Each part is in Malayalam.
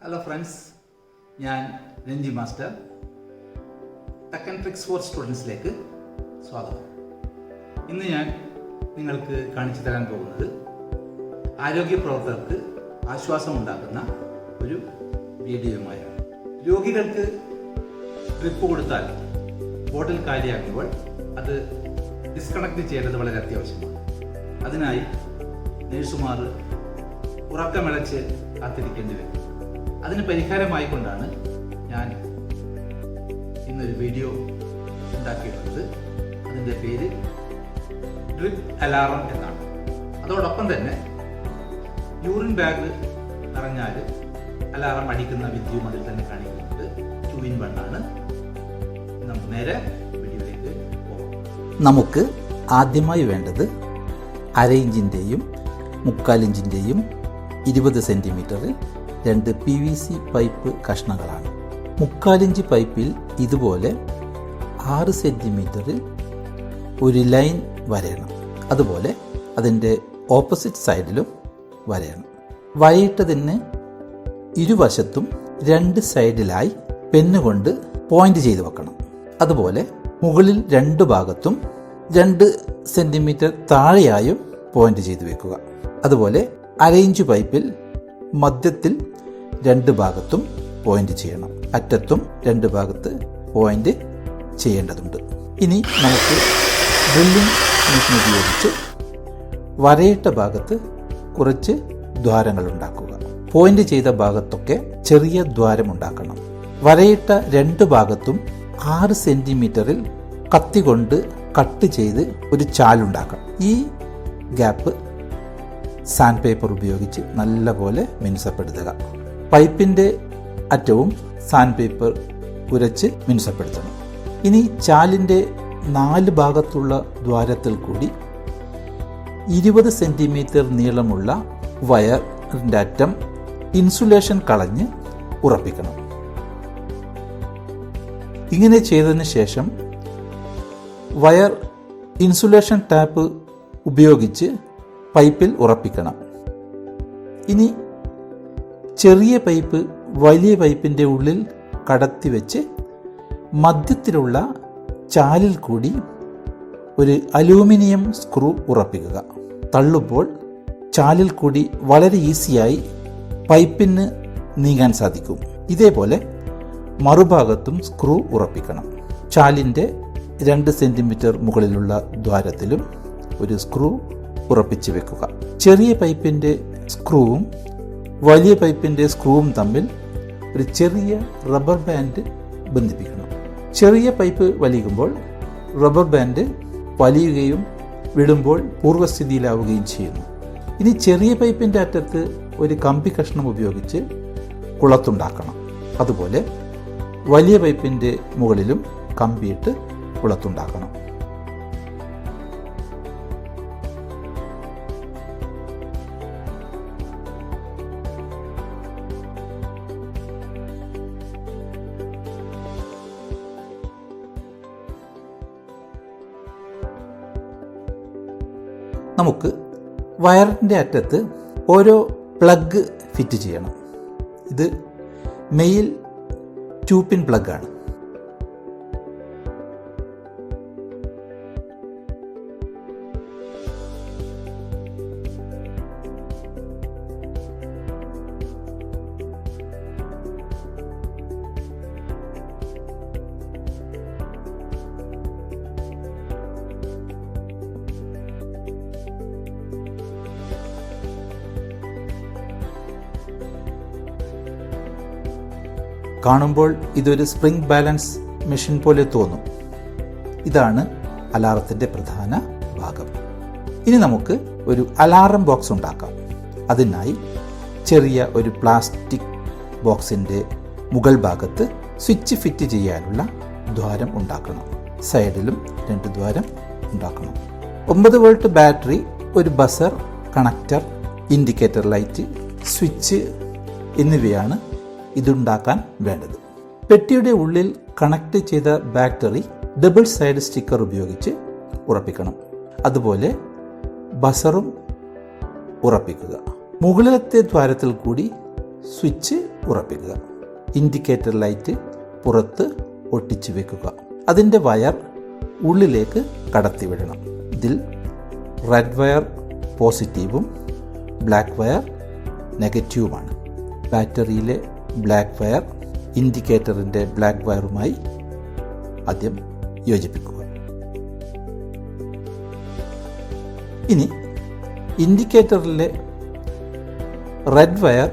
ഹലോ ഫ്രണ്ട്സ്, ഞാൻ Ranji master. Tech and tricks for സ്റ്റുഡൻസിലേക്ക് സ്വാഗതം. ഇന്ന് ഞാൻ നിങ്ങൾക്ക് കാണിച്ചു തരാൻ പോകുന്നത് ആരോഗ്യ പ്രവർത്തകർക്ക് ആശ്വാസം ഉണ്ടാക്കുന്ന ഒരു വീഡിയോയുമായാണ്. രോഗികൾക്ക് ഡ്രിപ്പ് കൊടുത്താൽ ബോട്ടിൽ കാലിയാക്കുമ്പോൾ അത് ഡിസ്കണക്ട് ചെയ്യേണ്ടത് വളരെ അത്യാവശ്യമാണ്. അതിനായി നഴ്സുമാർ ഉറക്കമിളച്ച് കാത്തിരിക്കേണ്ടി വരും. അതിന് പരിഹാരമായിക്കൊണ്ടാണ് ഞാൻ ഇന്നൊരു വീഡിയോ ഉണ്ടാക്കിയിട്ടുള്ളത്. അതിൻ്റെ പേര് ഡ്രിപ്പ് അലാറം എന്നാണ്. അതോടൊപ്പം തന്നെ യൂറിൻ ബാഗ് നിറഞ്ഞാൽ അലാറം അടിക്കുന്ന വിദ്യയും അതിൽ തന്നെ കാണിക്കുന്നുണ്ട്. 2-in-1 ആണ്. നമുക്ക് നേരെ വീഡിയോയിലേക്ക് പോകാം. നമുക്ക് ആദ്യമായി വേണ്ടത് 1/2 ഇഞ്ചിൻ്റെയും 3/4 ഇഞ്ചിൻ്റെയും 20 സെൻറ്റിമീറ്ററിൽ 2 PVC പൈപ്പ് കഷ്ണങ്ങളാണ്. 3/4 ഇഞ്ച് പൈപ്പിൽ ഇതുപോലെ 6 സെൻറ്റിമീറ്ററിൽ ഒരു ലൈൻ വരയണം. അതുപോലെ അതിൻ്റെ ഓപ്പോസിറ്റ് സൈഡിലും വരയണം. വരയിട്ടതിന് ഇരുവശത്തും 2 സൈഡിലായി പെന്നുകൊണ്ട് പോയിന്റ് ചെയ്ത് വെക്കണം. അതുപോലെ മുകളിൽ 2 ഭാഗത്തും 2 സെൻറ്റിമീറ്റർ താഴെയായും പോയിന്റ് ചെയ്ത് വെക്കുക. അതുപോലെ 1/2 ഇഞ്ച് പൈപ്പിൽ മധ്യത്തിൽ 2 ഭാഗത്തും പോയിന്റ് ചെയ്യണം. അറ്റത്തും 2 ഭാഗത്ത് പോയിന്റ് ചെയ്യേണ്ടതുണ്ട്. ഇനി നമുക്ക് ഡ്രില്ലിംഗ് മെഷീൻ ഉപയോഗിച്ച് വരയിട്ട ഭാഗത്ത് കുറച്ച് ദ്വാരങ്ങൾ ഉണ്ടാക്കുക. പോയിന്റ് ചെയ്ത ഭാഗത്തൊക്കെ ചെറിയ ദ്വാരം ഉണ്ടാക്കണം. വരയിട്ട 2 ഭാഗത്തും 6 സെൻറ്റിമീറ്ററിൽ കത്തി കൊണ്ട് കട്ട് ചെയ്ത് ഒരു ചാലുണ്ടാക്കണം. ഈ ഗ്യാപ്പ് സാൻഡ് പേപ്പർ ഉപയോഗിച്ച് നല്ലപോലെ മിനുസപ്പെടുത്തുക. പൈപ്പിൻ്റെ അറ്റവും സാൻഡ് പേപ്പർ ഉരച്ച് മിനുസപ്പെടുത്തണം. ഇനി ചാലിൻ്റെ 4 ഭാഗത്തുള്ള ദ്വാരത്തിൽ കൂടി 20 സെൻറ്റിമീറ്റർ നീളമുള്ള വയറിൻ്റെ അറ്റം ഇൻസുലേഷൻ കളഞ്ഞ് ഉറപ്പിക്കണം. ഇങ്ങനെ ചെയ്തതിന് ശേഷം വയർ ഇൻസുലേഷൻ ടാപ്പ് ഉപയോഗിച്ച് പൈപ്പിൽ ഉറപ്പിക്കണം. ഇനി ചെറിയ പൈപ്പ് വലിയ പൈപ്പിൻ്റെ ഉള്ളിൽ കടത്തി വെച്ച് മധ്യത്തിലുള്ള ചാലിൽ കൂടി ഒരു അലൂമിനിയം സ്ക്രൂ ഉറപ്പിക്കുക. തള്ളുമ്പോൾ ചാലിൽ കൂടി വളരെ ഈസിയായി പൈപ്പിന് നീങ്ങാൻ സാധിക്കും. ഇതേപോലെ മറുഭാഗത്തും സ്ക്രൂ ഉറപ്പിക്കണം. ചാലിൻ്റെ 2 സെൻറ്റിമീറ്റർ മുകളിലുള്ള ദ്വാരത്തിലും ഒരു സ്ക്രൂ ഉറപ്പിച്ച് വെക്കുക. ചെറിയ പൈപ്പിൻ്റെ സ്ക്രൂവും വലിയ പൈപ്പിൻ്റെ സ്ക്രൂവും തമ്മിൽ ഒരു ചെറിയ റബ്ബർ ബാൻഡ് ബന്ധിപ്പിക്കണം. ചെറിയ പൈപ്പ് വലിക്കുമ്പോൾ റബ്ബർ ബാൻഡ് വലിയുകയും വിടുമ്പോൾ പൂർവ്വസ്ഥിതിയിലാവുകയും ചെയ്യുന്നു. ഇനി ചെറിയ പൈപ്പിൻ്റെ അറ്റത്ത് ഒരു കമ്പി കഷ്ണം ഉപയോഗിച്ച് കുളത്തുണ്ടാക്കണം. അതുപോലെ വലിയ പൈപ്പിൻ്റെ മുകളിലും കമ്പിയിട്ട് കുളത്തുണ്ടാക്കണം. നമുക്ക് വയറിൻ്റെ അറ്റത്ത് ഓരോ പ്ലഗ് ഫിറ്റ് ചെയ്യണം. ഇത് മെയിൽ 2-pin പ്ലഗാണ്. കാണുമ്പോൾ ഇതൊരു സ്പ്രിംഗ് ബാലൻസ് മെഷീൻ പോലെ തോന്നും. ഇതാണ് അലാറത്തിൻ്റെ പ്രധാന ഭാഗം. ഇനി നമുക്ക് ഒരു അലാറം ബോക്സ് ഉണ്ടാക്കാം. അതിനായി ചെറിയ ഒരു പ്ലാസ്റ്റിക് ബോക്സിൻ്റെ മുകൾ ഭാഗത്ത് സ്വിച്ച് ഫിറ്റ് ചെയ്യാനുള്ള ദ്വാരം ഉണ്ടാക്കണം. സൈഡിലും 2 ദ്വാരം ഉണ്ടാക്കണം. 9 വോൾട്ട് ബാറ്ററി, ഒരു buzzer, connector, indicator light, switch എന്നിവയാണ് ഇതുണ്ടാക്കാൻ വേണ്ടത്. പെട്ടിയുടെ ഉള്ളിൽ കണക്ട് ചെയ്ത ബാറ്ററി ഡബിൾ സൈഡ് സ്റ്റിക്കർ ഉപയോഗിച്ച് ഉറപ്പിക്കണം. അതുപോലെ ബസറും ഉറപ്പിക്കുക. മുകളിലത്തെ ദ്വാരത്തിൽ കൂടി സ്വിച്ച് ഉറപ്പിക്കുക. ഇൻഡിക്കേറ്റർ ലൈറ്റ് പുറത്ത് ഒട്ടിച്ചു വെക്കുക. അതിൻ്റെ വയർ ഉള്ളിലേക്ക് കടത്തിവിടണം. ഇതിൽ റെഡ് വയർ പോസിറ്റീവും ബ്ലാക്ക് വയർ നെഗറ്റീവുമാണ്. ബാറ്ററിയിലെ ബ്ലാക്ക് വയർ ഇൻഡിക്കേറ്ററിൻ്റെ ബ്ലാക്ക് വയറുമായി ആദ്യം യോജിപ്പിക്കുക. ഇനി ഇൻഡിക്കേറ്ററിലെ റെഡ് വയർ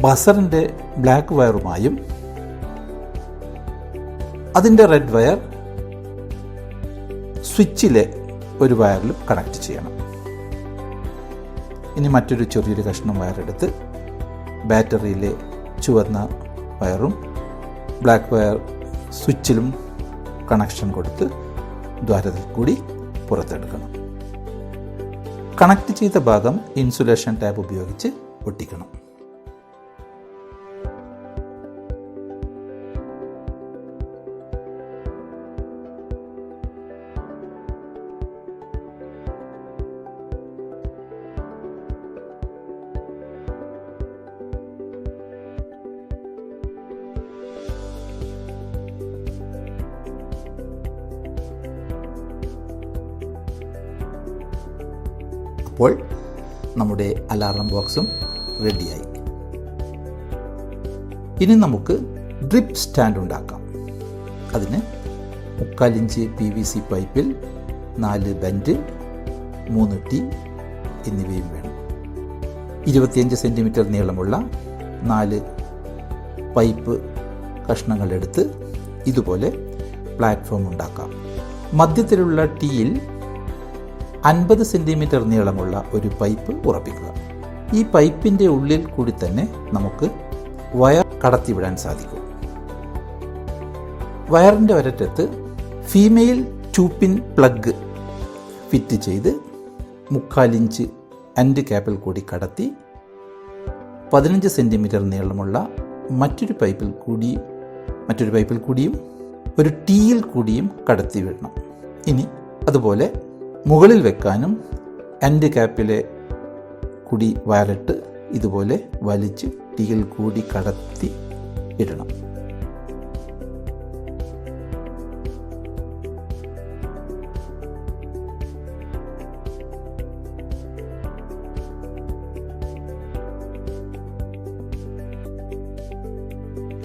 ബസറിൻ്റെ ബ്ലാക്ക് വയറുമായും അതിൻ്റെ റെഡ് വയർ സ്വിച്ചിലെ ഒരു വയറിലും കണക്ട് ചെയ്യണം. ഇനി മറ്റൊരു ചെറിയൊരു കഷ്ണം വയറെടുത്ത് ബാറ്ററിയിലെ ചുവന്ന വയറും ബ്ലാക്ക് വയർ സ്വിച്ചിലും കണക്ഷൻ കൊടുത്ത് ദ്വാരത്തിൽ കൂടി പുറത്തെടുക്കണം. കണക്ട് ചെയ്ത ഭാഗം ഇൻസുലേഷൻ ടാപ്പ് ഉപയോഗിച്ച് ഒട്ടിക്കണം. അപ്പോൾ നമ്മുടെ അലാറം ബോക്സും റെഡിയായി. ഇനി നമുക്ക് ഡ്രിപ്പ് സ്റ്റാൻഡ് ഉണ്ടാക്കാം. അതിന് 3/4 ഇഞ്ച് PVC പൈപ്പിൽ 4 ബെൻഡ്, 3 ടീ എന്നിവയും വേണം. 25 സെൻറ്റിമീറ്റർ നീളമുള്ള 4 പൈപ്പ് കഷ്ണങ്ങളെടുത്ത് ഇതുപോലെ പ്ലാറ്റ്ഫോം ഉണ്ടാക്കാം. മധ്യത്തിലുള്ള ടീയിൽ 50 സെൻറ്റിമീറ്റർ നീളമുള്ള ഒരു പൈപ്പ് ഉറപ്പിക്കുക. ഈ പൈപ്പിൻ്റെ ഉള്ളിൽ കൂടി തന്നെ നമുക്ക് വയർ കടത്തിവിടാൻ സാധിക്കും. വയറിൻ്റെ ഒരറ്റത്ത് ഫീമെയിൽ 2-പിൻ പ്ലഗ് ഫിറ്റ് ചെയ്ത് 3/4 ഇഞ്ച് എൻഡ് ക്യാപ്പിൽ കൂടി കടത്തി 15 സെൻറ്റിമീറ്റർ നീളമുള്ള മറ്റൊരു പൈപ്പിൽ കൂടിയും ഒരു ടീയിൽ കൂടിയും കടത്തി വിടണം. ഇനി അതുപോലെ മുകളിൽ വെക്കാനും എൻഡ് ക്യാപ്പിലെ കൂടി വയറിട്ട് ഇതുപോലെ വലിച്ച് ടീയിൽ കൂടി കടത്തി ഇടണം.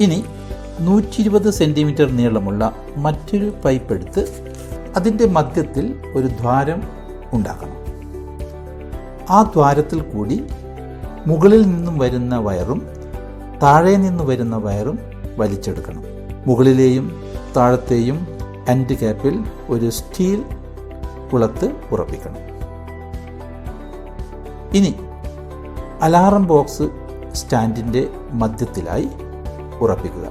ഇനി 120 സെൻറ്റിമീറ്റർ നീളമുള്ള മറ്റൊരു പൈപ്പ് എടുത്ത് അതിൻ്റെ മധ്യത്തിൽ ഒരു ദ്വാരം ഉണ്ടാക്കണം. ആ ദ്വാരത്തിൽ കൂടി മുകളിൽ നിന്നും വരുന്ന വയറും താഴെ നിന്ന് വരുന്ന വയറും വലിച്ചെടുക്കണം. മുകളിലെയും താഴത്തെയും എൻഡ് ക്യാപ്പിൽ ഒരു സ്റ്റീൽ കുളത്ത് ഉറപ്പിക്കണം. ഇനി അലാറം ബോക്സ് സ്റ്റാൻഡിൻ്റെ മധ്യത്തിലായി ഉറപ്പിക്കുക.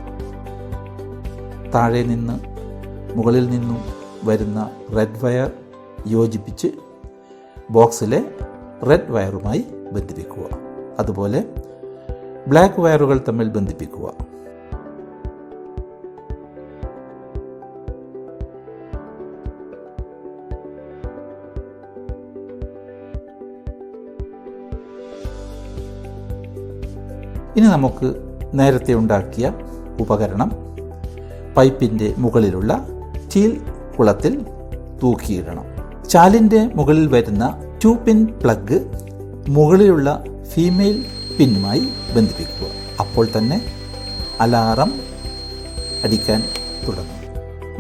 താഴെ നിന്ന് മുകളിൽ നിന്നും വരുന്ന റെഡ് വയർ യോജിപ്പിച്ച് ബോക്സിലെ റെഡ് വയറുമായി ബന്ധിപ്പിക്കുക. അതുപോലെ ബ്ലാക്ക് വയറുകൾ തമ്മിൽ ബന്ധിപ്പിക്കുക. ഇനി നമുക്ക് നേരത്തെ ഉണ്ടാക്കിയ ഉപകരണം പൈപ്പിൻ്റെ മുകളിലുള്ള സ്റ്റീൽ കുളത്തിൽ തൂക്കിയിടണം. ചാലിൻ്റെ മുകളിൽ വരുന്ന 2-പിൻ പ്ലഗ് മുകളിലുള്ള ഫീമെയിൽ പിന്നുമായി ബന്ധിപ്പിക്കുക. അപ്പോൾ തന്നെ അലാറം അടിക്കാൻ തുടങ്ങും.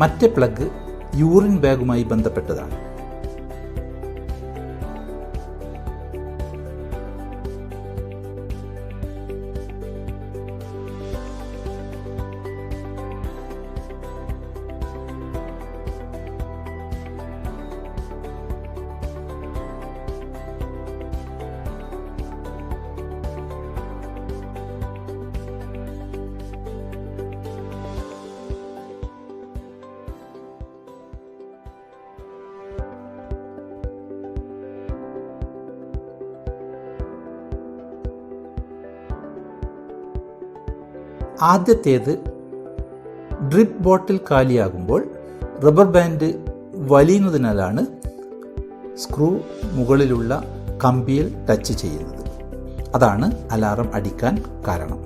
മറ്റേ പ്ലഗ് യൂറിൻ ബാഗുമായി ബന്ധപ്പെട്ടതാണ്. ആദ്യത്തേത് ഡ്രിപ്പ് ബോട്ടിൽ കാലിയാകുമ്പോൾ റബ്ബർ ബാൻഡ് വലിയുന്നതിനാലാണ് സ്ക്രൂ മുകളിലുള്ള കമ്പിയിൽ ടച്ച് ചെയ്യുന്നത്. അതാണ് അലാറം അടിക്കാൻ കാരണം.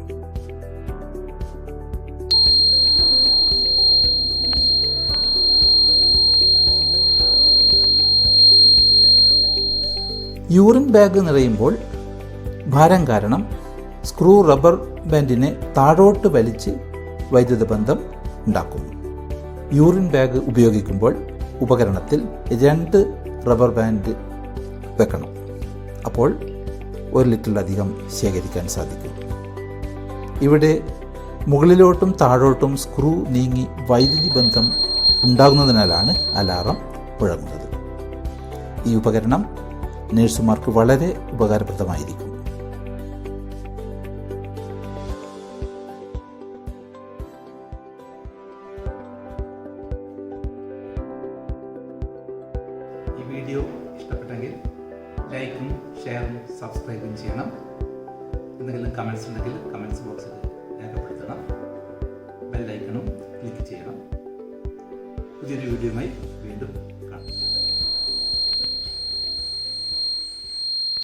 യൂറിൻ ബാഗ് നിറയുമ്പോൾ ഭാരം കാരണം സ്ക്രൂ റബ്ബർ ബാൻഡിനെ താഴോട്ട് വലിച്ച് വൈദ്യുത ബന്ധം ഉണ്ടാക്കുന്നു. യൂറിൻ ബാഗ് ഉപയോഗിക്കുമ്പോൾ ഉപകരണത്തിൽ 2 റബ്ബർ ബാൻഡ് വെക്കണം. അപ്പോൾ 1 ലിറ്ററിലധികം ശേഖരിക്കാൻ സാധിക്കും. ഇവിടെ മുകളിലോട്ടും താഴോട്ടും സ്ക്രൂ നീങ്ങി വൈദ്യുതി ബന്ധം ഉണ്ടാകുന്നതിനാലാണ് അലാറം മുഴങ്ങുന്നത്. ഈ ഉപകരണം നഴ്സുമാർക്ക് വളരെ ഉപകാരപ്രദമായിരിക്കും. ഈ വീഡിയോ ഇഷ്ടപ്പെട്ടെങ്കിൽ ലൈക്കും ഷെയറും സബ്സ്ക്രൈബും ചെയ്യണം. എന്തെങ്കിലും കമൻസ് ഉണ്ടെങ്കിൽ കമൻസ് ബോക്സിൽ രേഖപ്പെടുത്തണം. ബെൽ ഐക്കണും ക്ലിക്ക് ചെയ്യണം. പുതിയൊരു വീഡിയോയുമായി